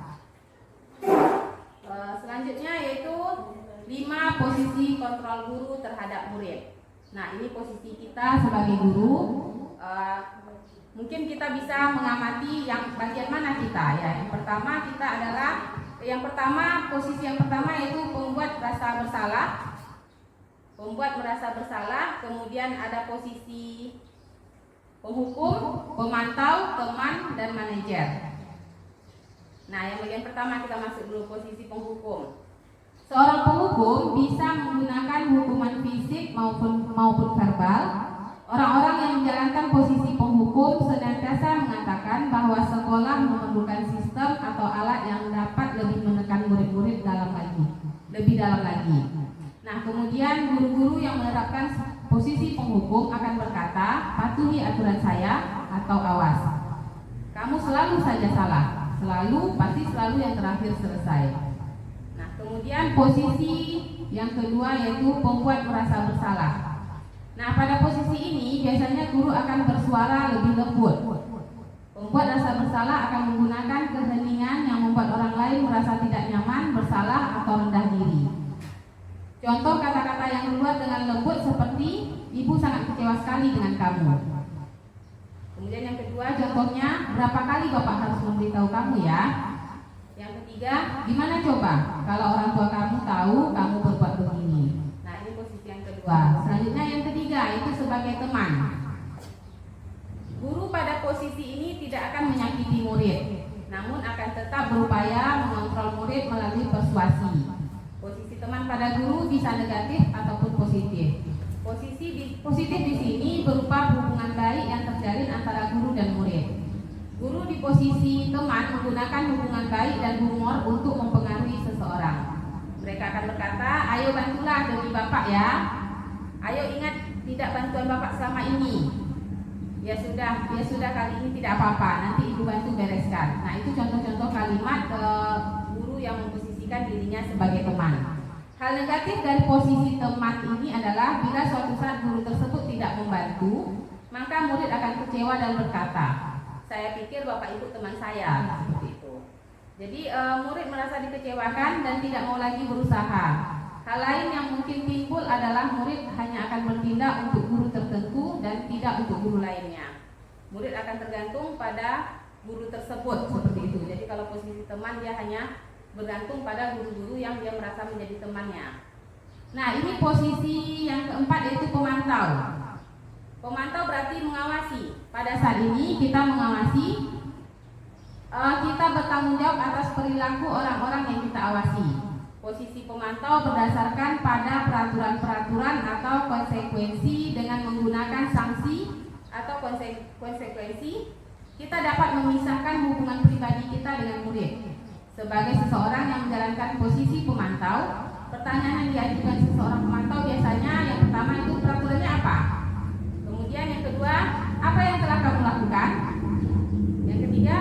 Selanjutnya yaitu 5 posisi kontrol guru terhadap murid. Nah, ini posisi kita sebagai guru. Mungkin kita bisa mengamati yang bagian mana kita ya. Posisi yang pertama yaitu pembuat merasa bersalah. Kemudian ada posisi penghukum, pemantau, teman, dan manajer. Nah, yang bagian pertama kita masuk dulu posisi penghukum. Seorang penghukum bisa menggunakan hukuman fisik maupun verbal. Orang-orang yang menjalankan posisi penghukum senantiasa mengatakan bahwa sekolah memerlukan sistem atau alat yang dapat lebih menekan murid-murid lebih dalam lagi. Nah, kemudian guru-guru yang menerapkan posisi penghukum akan berkata, patuhi aturan saya atau awas. Kamu selalu saja salah. Pasti selalu yang terakhir selesai. Nah, kemudian posisi yang kedua yaitu pembuat merasa bersalah. Nah, pada posisi ini biasanya guru akan bersuara lebih lembut. Pembuat rasa bersalah akan menggunakan keheningan yang membuat orang lain merasa tidak nyaman, bersalah, atau rendah diri. Contoh kata-kata yang keluar dengan lembut seperti, ibu sangat kecewa sekali dengan kamu. Kemudian yang kedua contohnya, berapa kali bapak harus memberitahu kamu ya. Yang ketiga, gimana coba kalau orang tua kamu tahu kamu berbuat begini. Nah, ini posisi yang kedua. Selanjutnya yang ketiga, itu sebagai teman. Guru pada posisi ini tidak akan menyakiti murid, namun akan tetap berupaya mengontrol murid melalui persuasi. Posisi teman pada guru bisa negatif ataupun positif. Posisi positif di sini berupa hubungan baik yang terjalin antara guru dan murid. Guru di posisi teman menggunakan hubungan baik dan humor untuk mempengaruhi seseorang. Mereka akan berkata, ayo bantulah demi bapak ya. Ayo ingat tidak bantuan bapak selama ini. Ya sudah kali ini tidak apa-apa, nanti ibu bantu bereskan. Nah, itu contoh-contoh kalimat guru yang memposisikan dirinya sebagai teman. Hal negatif dari posisi teman ini adalah bila suatu saat guru tersebut tidak membantu, maka murid akan kecewa dan berkata, saya pikir bapak ibu teman saya, seperti itu. Jadi murid merasa dikecewakan dan tidak mau lagi berusaha. Hal lain yang mungkin timbul adalah murid hanya akan berpindah untuk guru tertentu dan tidak untuk guru lainnya. Murid akan tergantung pada guru tersebut, seperti itu. Jadi kalau posisi teman dia hanya bergantung pada guru-guru yang dia merasa menjadi temannya. Nah, ini posisi yang keempat yaitu pemantau. Pemantau berarti mengawasi. Pada saat ini kita mengawasi, kita bertanggung jawab atas perilaku orang-orang yang kita awasi. Posisi pemantau berdasarkan pada peraturan-peraturan atau konsekuensi. Dengan menggunakan sanksi atau konsekuensi, kita dapat memisahkan hubungan pribadi kita dengan murid. Sebagai seseorang yang menjalankan posisi pemantau, pertanyaan yang diajukan seseorang pemantau biasanya yang pertama itu peraturannya apa? Kemudian yang kedua, apa yang telah kamu lakukan? Yang ketiga,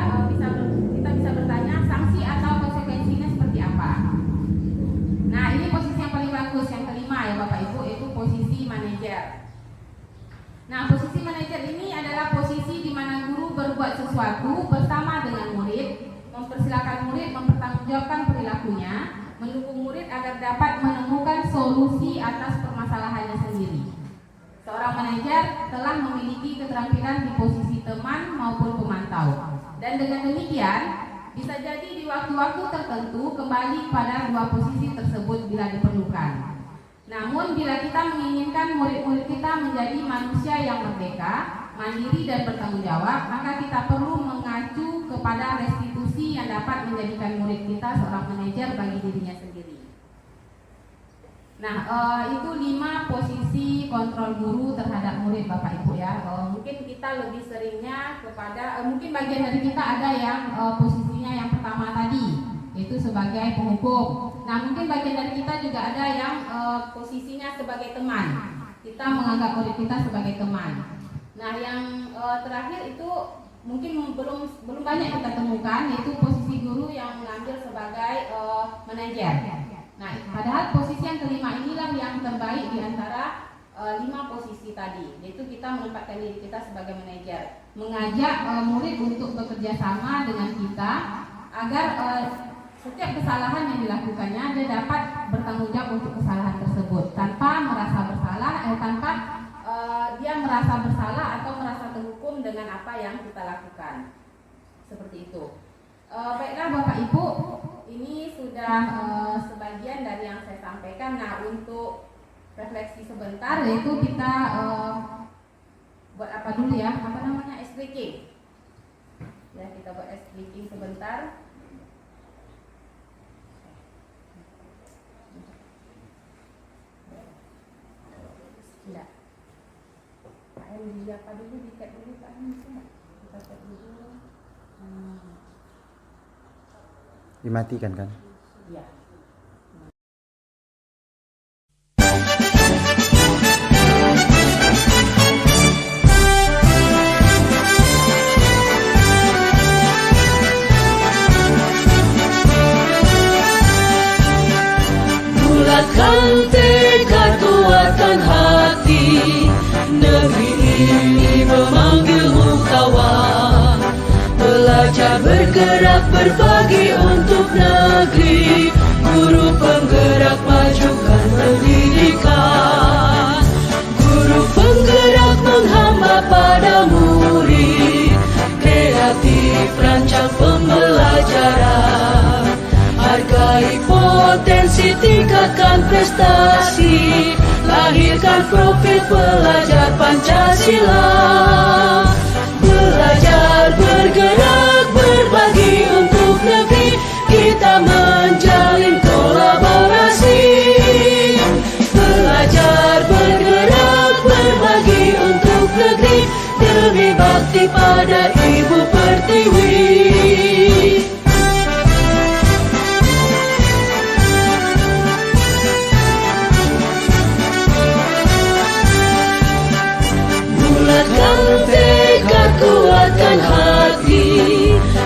kita bisa bertanya sanksi atau konsekuensinya seperti apa? Nah, ini posisi yang paling bagus. Yang kelima ya Bapak Ibu, itu posisi manajer. Nah, posisi manajer ini adalah posisi di mana guru berbuat sesuatu bersama dengan murid, mempersilakan murid mempertanggungjawabkan perilakunya, mendukung murid agar dapat menemukan solusi atas permasalahannya sendiri. Seorang manajer telah memiliki keterampilan di posisi teman maupun pemantau, dan dengan demikian bisa jadi di waktu-waktu tertentu kembali pada dua posisi tersebut bila diperlukan. Namun bila kita menginginkan murid-murid kita menjadi manusia yang merdeka, mandiri dan bertanggung jawab, maka kita perlu mengacu kepada restitusi yang dapat menjadikan murid kita seorang manajer bagi dirinya sendiri. Nah, itu 5 posisi kontrol guru terhadap murid Bapak Ibu ya. Mungkin kita lebih seringnya kepada, mungkin bagian dari kita ada yang posisinya yang pertama tadi, yaitu sebagai penghukum. Nah, mungkin bagian dari kita juga ada yang posisinya sebagai teman. Kita menganggap murid kita sebagai teman. Nah, yang terakhir itu mungkin belum banyak kita temukan, yaitu posisi guru yang mengambil sebagai manajer. Nah, padahal posisi yang kelima inilah yang terbaik di antara 5 posisi tadi, yaitu kita menempatkan diri kita sebagai manajer, mengajak murid untuk bekerja sama dengan kita agar setiap kesalahan yang dilakukannya dia dapat bertanggung jawab untuk kesalahan tersebut tanpa merasa bersalah, dia merasa bersalah atau merasa terhukum dengan apa yang kita lakukan. Seperti itu. Baiklah Bapak Ibu, ini sudah sebagian dari yang saya sampaikan. Nah, untuk refleksi sebentar, yaitu kita buat apa dulu ya? Apa namanya? Ice breaking. Ya, kita buat ice breaking sebentar. Tidak. Pak M di apa dulu? Dikat dulu Pak M. Kita cek dulu. Dimatikan kan? Iya. Bulatkan tekad, kuatkan hati. Negeri ini memanggilmu kawan. Belajar bergerak berbagi untuk negeri. Guru penggerak majukan pendidikan. Guru penggerak menghamba pada murid. Kreatif rancang pembelajaran. Hargai potensi, tingkatkan prestasi. Lahirkan profil pelajar Pancasila. Belajar bergerak berbagi untuk negeri. Kita menjalin kolaborasi. Belajar bergerak berbagi untuk negeri. Demi bakti pada Ibu Pertiwi. Bulatkan tekad, kuatkan hati.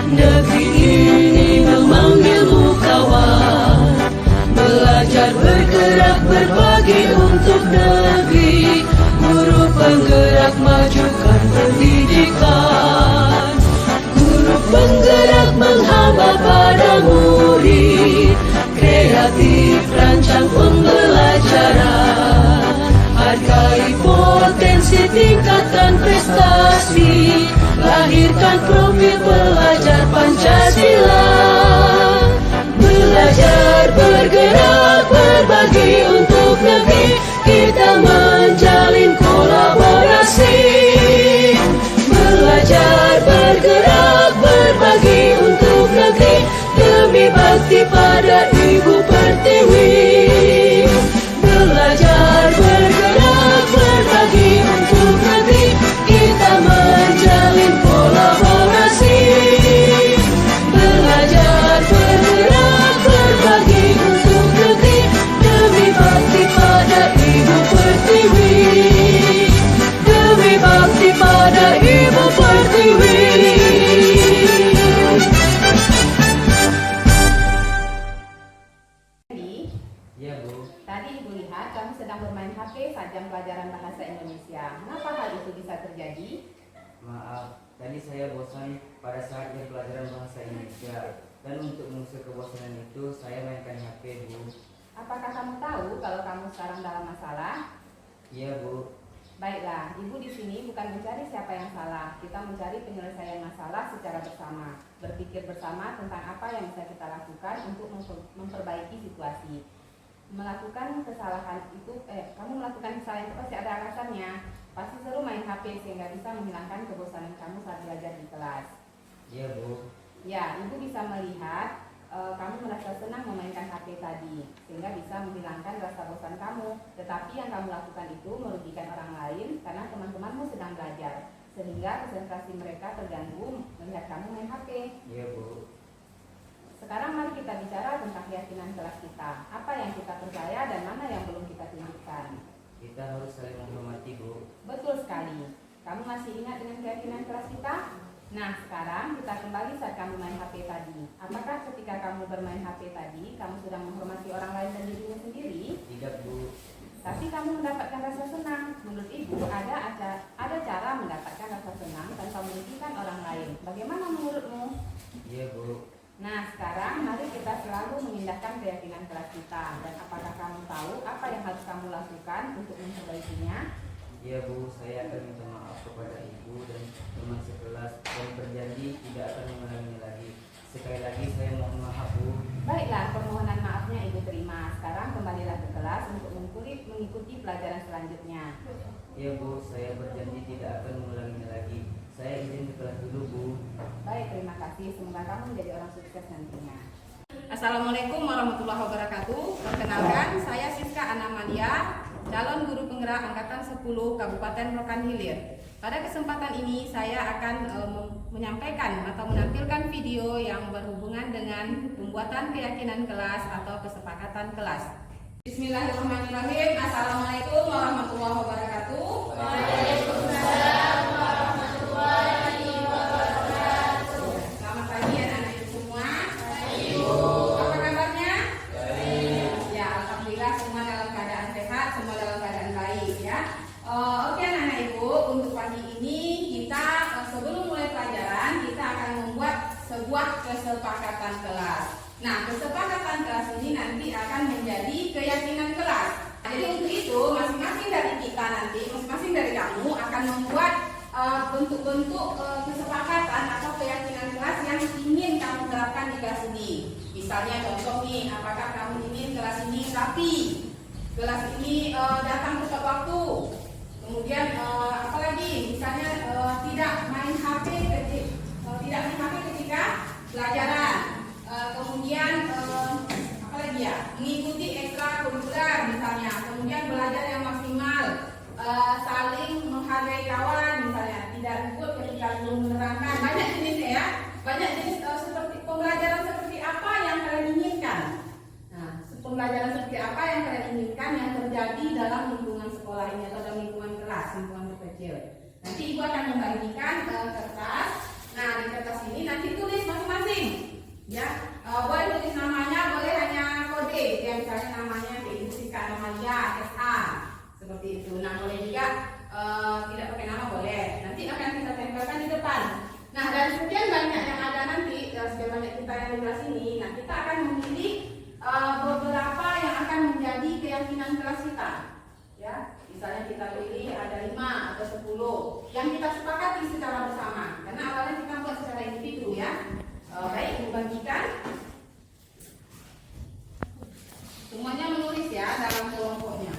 Negeri ini memanggilmu kawan. Belajar bergerak berbagi untuk negeri. Guru penggerak majukan pendidikan. Guru penggerak menghamba pada murid. Kreatif rancang pembelajaran. Hargai potensi, tingkatkan prestasi. Lahirkan profil pelajar Pancasila. Belajar bergerak berbagi untuk negeri. Kita menjalin kolaborasi. Belajar bergerak berbagi untuk negeri. Demi bakti pada Ibu Pertiwi. Belajar bergerak berbagi untuk negeri. Kita menjalin kolaborasi. Belajar bergerak berbagi untuk negeri. Demi bakti pada Ibu Pertiwi. Demi bakti pada Ibu Pertiwi. Iya Bu. Tadi Ibu lihat kamu sedang bermain HP saat jam pelajaran bahasa Indonesia. Mengapa hal itu bisa terjadi? Maaf, tadi saya bosan pada saat jam pelajaran bahasa Indonesia. Dan untuk mengusir kebosanan itu, saya mainkan HP Bu. Apakah kamu tahu kalau kamu sekarang dalam masalah? Iya Bu. Baiklah, Ibu di sini bukan mencari siapa yang salah. Kita mencari penyelesaian masalah secara bersama. Berpikir bersama tentang apa yang bisa kita lakukan untuk memperbaiki situasi. melakukan kesalahan itu, kamu melakukan kesalahan itu pasti ada alasannya. Pasti seru main HP sehingga bisa menghilangkan kebosanan kamu saat belajar di kelas. Iya Bu. Ya, ibu bisa melihat kamu merasa senang memainkan HP tadi sehingga bisa menghilangkan rasa bosan kamu. Tetapi yang kamu lakukan itu merugikan orang lain karena teman-temanmu sedang belajar sehingga konsentrasi mereka terganggu melihat kamu main HP. Iya Bu. Sekarang mari kita bicara tentang keyakinan kelas kita. Apa yang kita percaya dan mana yang belum kita tunjukkan. Kita harus saling menghormati Bu. Betul sekali. Kamu masih ingat dengan keyakinan kelas kita? Nah, sekarang kita kembali saat kamu main HP tadi. Apakah ketika kamu bermain HP tadi, kamu sudah menghormati orang lain dan dirimu sendiri? Tidak Bu. Tapi kamu mendapatkan rasa senang. Menurut ibu, ada cara mendapatkan rasa senang tanpa merugikan orang lain. Bagaimana menurutmu? Iya Bu. Nah, sekarang mari kita selalu mengindahkan keyakinan kelas kita. Dan apakah kamu tahu apa yang harus kamu lakukan untuk memperbaikinya? Iya Bu, saya akan minta maaf kepada Ibu dan teman sekelas dan berjanji tidak akan mengulanginya lagi. Sekali lagi saya mohon maaf Bu. Baiklah, permohonan maafnya ibu terima. Sekarang kembalilah ke kelas untuk mengikuti pelajaran selanjutnya. Iya Bu, saya berjanji tidak akan mengulanginya lagi. Saya izin ke kelas dulu Bu. Baik, terima kasih. Semoga kamu menjadi orang sukses nantinya. Assalamualaikum warahmatullahi wabarakatuh. Perkenalkan, saya Siska Anamalia, calon guru penggerak Angkatan 10 Kabupaten Rokan Hilir. Pada kesempatan ini saya akan menyampaikan atau menampilkan video yang berhubungan dengan pembuatan keyakinan kelas atau kesepakatan kelas. Bismillahirrahmanirrahim. Assalamualaikum warahmatullahi wabarakatuh. Waalaikumsalam warahmatullahi wabarakatuh. Selamat pagi anak-anak semua. Apa kabarnya? Ya, alhamdulillah semua dalam keadaan sehat, semua dalam keadaan baik ya. Oke anak-anak ibu, untuk pagi ini kita sebelum mulai pelajaran kita akan membuat sebuah kesepakatan kelas. Nah, kesepakatan kelas ini nanti akan menjadi keyakinan kelas. Jadi untuk itu masing-masing dari kita nanti, masing-masing dari kamu akan membuat bentuk-bentuk kesepakatan atau keyakinan kelas yang ingin kamu terapkan di kelas ini. Misalnya contoh nih, apakah kamu ingin kelas ini rapi, kelas ini datang tepat waktu, kemudian apalagi misalnya tidak main HP ketika pelajaran, kemudian apalagi ya, mengikuti ekstrakurikuler misalnya, kemudian belajar yang maksimal, saling menghargai kawan misalnya, tidak ribut ketika belum menerangkan. Banyak jenisnya ya, banyak jenis seperti pembelajaran seperti apa yang kalian inginkan. Nah, pembelajaran seperti apa yang kalian inginkan yang terjadi dalam lingkungan sekolah ini atau dalam lingkungan kelas, lingkungan terkecil. Nanti ibu akan membagikan kertas. Nah, di kertas ini nanti tulis masing-masing. Ya, boleh tulis namanya, boleh hanya kode. Ya, misalnya namanya Ibu Siska Anamalia SA, seperti itu. Nah, boleh juga tidak pakai nama boleh. Nanti akan kita tempelkan di depan. Nah, dari sekian banyak yang ada nanti, sekian banyak kita yang di kelas ini, nah kita akan memilih beberapa yang akan menjadi keyakinan kelas kita. Ya, misalnya kita pilih ada 5 atau 10 yang kita sepakati secara bersama. Karena awalnya kita buat secara individu ya. Baik, dibagikan. Semuanya menulis ya dalam kelompoknya.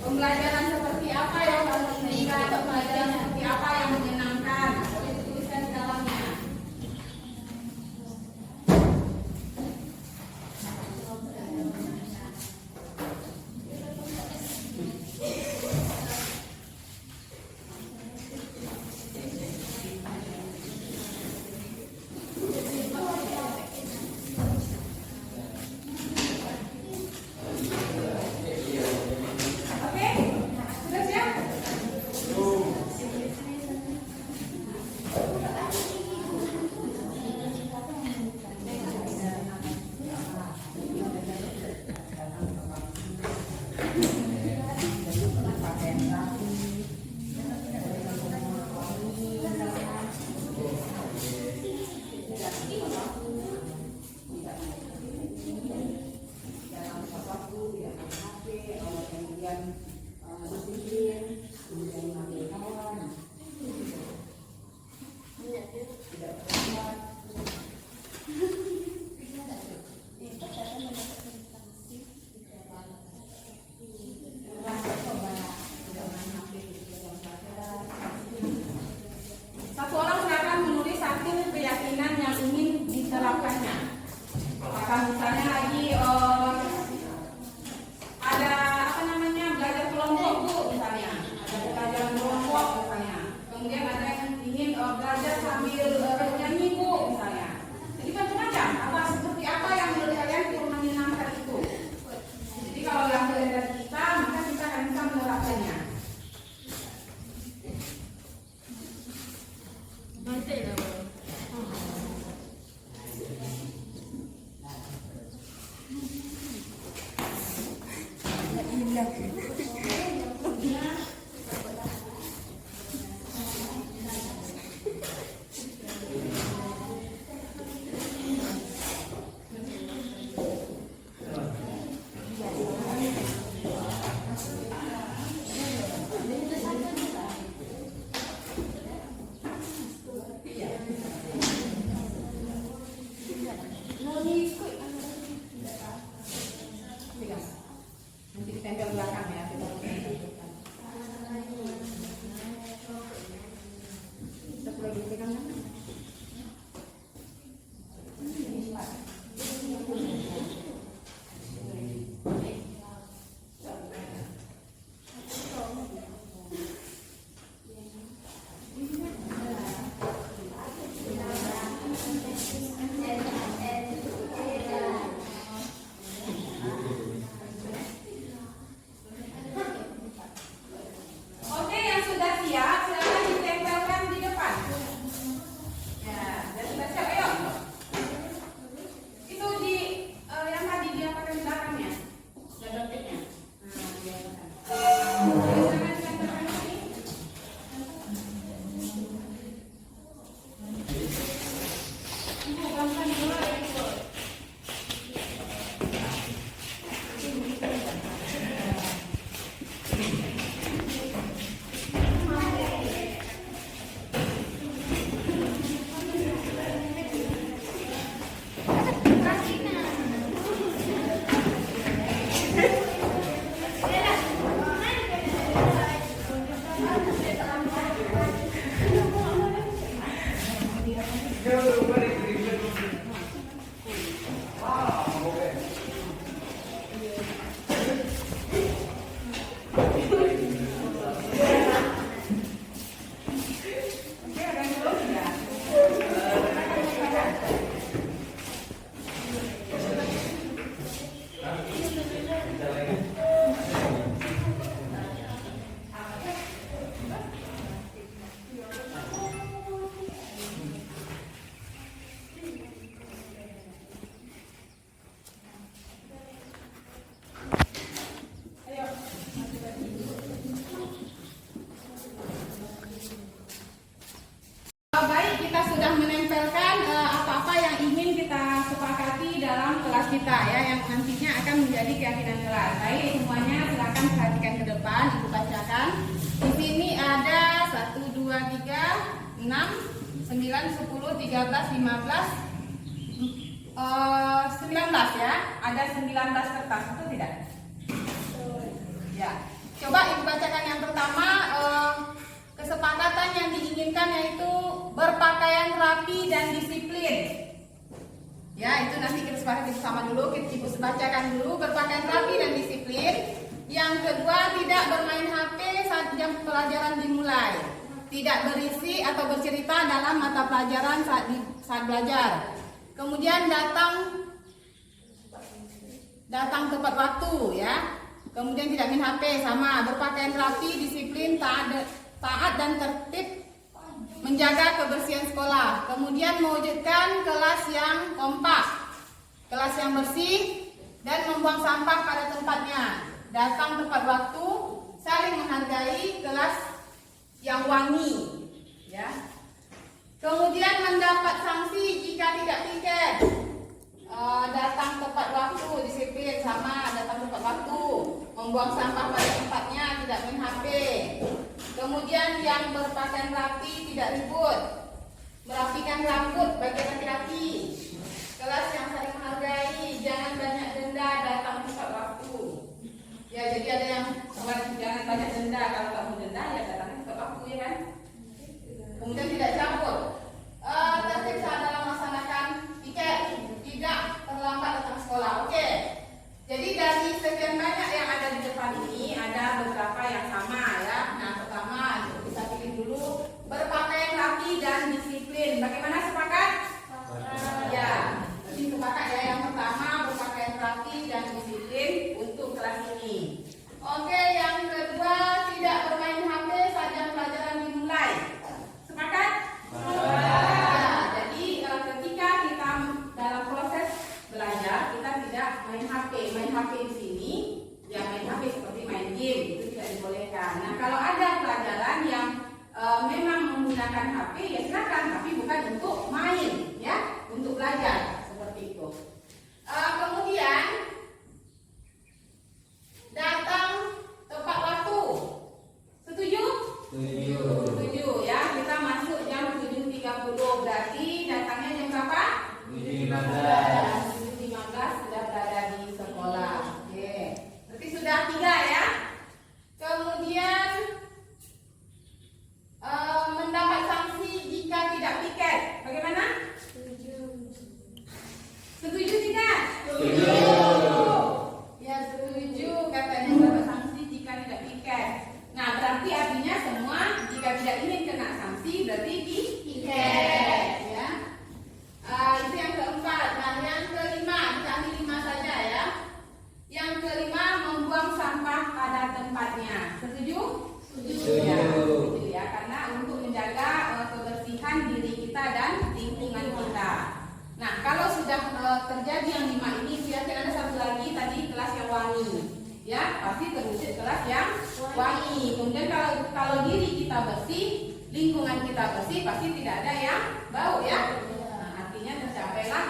Pembelajaran seperti apa yang kamu inginkan Nanti ditempel belakang ya. Kita perlu dipegang kan? Oke, yang sudah siap, silakan ditempelkan di depan. Ya, dan sudah siap, ayo. Itu di yang tadi dia pakai di belakangnya, dan dompetnya. Nah, dia pakai. Silakan ditempelkan lagi. Ibu, pelan-pelan dulu ya, Ibu. Oke, ada yang belum? Ya. Baik, kita sudah menempelkan apa-apa yang ingin kita sepakati dalam kelas kita ya, yang nantinya akan menjadi keyakinan kelas. Baik, semuanya silakan perhatikan ke depan, Ibu bacakan. Di sini ada 1, 2, 3, 6, 9, 10, 13, 15, 19 ya. Ada 19 kertas, itu tidak? Ya. Coba Ibu bacakan yang pertama. Kesepakatan yang diinginkan yaitu berpakaian rapi dan disiplin. Ya, itu nanti kita sepakati bersama dulu. Ibu bacakan dulu, berpakaian rapi dan disiplin. Yang kedua, tidak bermain HP saat jam pelajaran dimulai. Tidak berisi atau bercerita dalam mata pelajaran saat belajar. Kemudian datang tepat waktu ya. Kemudian tidak main HP, sama berpakaian rapi, disiplin, taat dan tertib, menjaga kebersihan sekolah. Kemudian mewujudkan kelas yang kompak, kelas yang bersih, dan membuang sampah pada tempatnya. Datang tepat waktu, saling menghargai, kelas yang wangi, ya. Kemudian mendapat sanksi jika tidak piket. Datang tepat waktu, disiplin, sama datang tepat waktu, membuang sampah pada tempatnya, tidak main HP. Kemudian yang berpakaian rapi, tidak ribut, merapikan rambut bagi laki-laki, kelas yang saling menghargai, jangan banyak denda, datang tepat waktu. Ya, jadi ada yang jangan banyak denda, kalau kamu denda ya datang tepat waktu ya kan. Kemudian tidak campur, tertib saat dalam melaksanakan piket, tidak terlambat datang sekolah. Oke. Jadi dari sekian banyak yang ada di depan ini ada beberapa yang sama ya. Nah, pertama bisa pilih dulu berpakaian rapi dan disiplin. Bagaimana, sepakat? Ya. Jadi sepakat ya, yang pertama berpakaian rapi dan disiplin untuk kelas ini. Oke, yang kedua tidak bermain HP saat jam pelajaran dimulai. Sepakat? Ya, jadi ketika kita dalam proses belajar kita tidak main HP. Main HP di sini, ya main HP seperti main Ya, nah kalau ada pelajaran yang memang menggunakan HP ya silakan, tapi bukan untuk main, ya, untuk belajar seperti itu. Kemudian datang tepat waktu. Setuju? Setuju. Setuju ya. Kita masuk jam 7.30, berarti datangnya jam berapa? 7.15. 7.15 sudah berada di sekolah. Oke. Berarti sudah 3 ya. Kemudian mendapat sanksi jika tidak piket. Bagaimana? Setuju tidak? Setuju. Ya setuju, katanya mendapat sanksi jika tidak piket. Nah berarti artinya semua jika tidak ingin kena sanksi berarti di piket. Ya. Itu yang keempat. Nah yang kelima, kita ambil 5 saja ya. Yang kelima, membuang sampah pada tempatnya. Setuju? Setuju. Ya, setuju ya, karena untuk menjaga kebersihan diri kita dan lingkungan kita. Nah, kalau sudah terjadi yang 5 ini, silakan ada satu lagi tadi kelas yang wangi. Ya, pasti terwujud kelas yang wangi. Kemudian kalau diri kita bersih, lingkungan kita bersih, pasti tidak ada yang bau ya. Nah, artinya tercapailah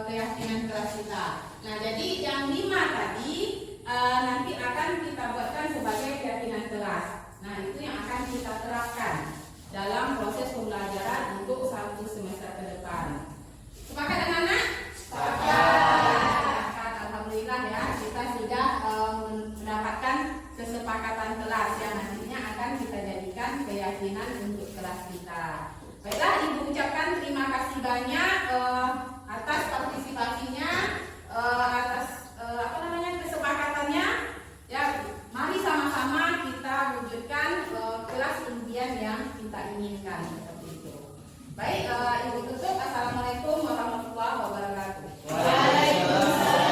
keyakinan kelas kita. Nah, jadi yang 5 tadi nanti akan kita buatkan sebagai keyakinan kelas. Nah, itu yang akan kita terapkan dalam proses pembelajaran untuk 1 semester ke depan. Sepakat anak-anak? Sepakat. Alhamdulillah ya, kita sudah mendapatkan kesepakatan kelas yang nantinya akan kita jadikan keyakinan untuk kelas kita. Baiklah, Ibu ucapkan terima kasih banyak atas partisipasinya, atas kesepakatannya. Ya, mari sama-sama kita wujudkan kelas impian yang kita inginkan seperti itu. Baik, Ibu tutup. Assalamualaikum warahmatullahi wabarakatuh. Waalaikumsalam.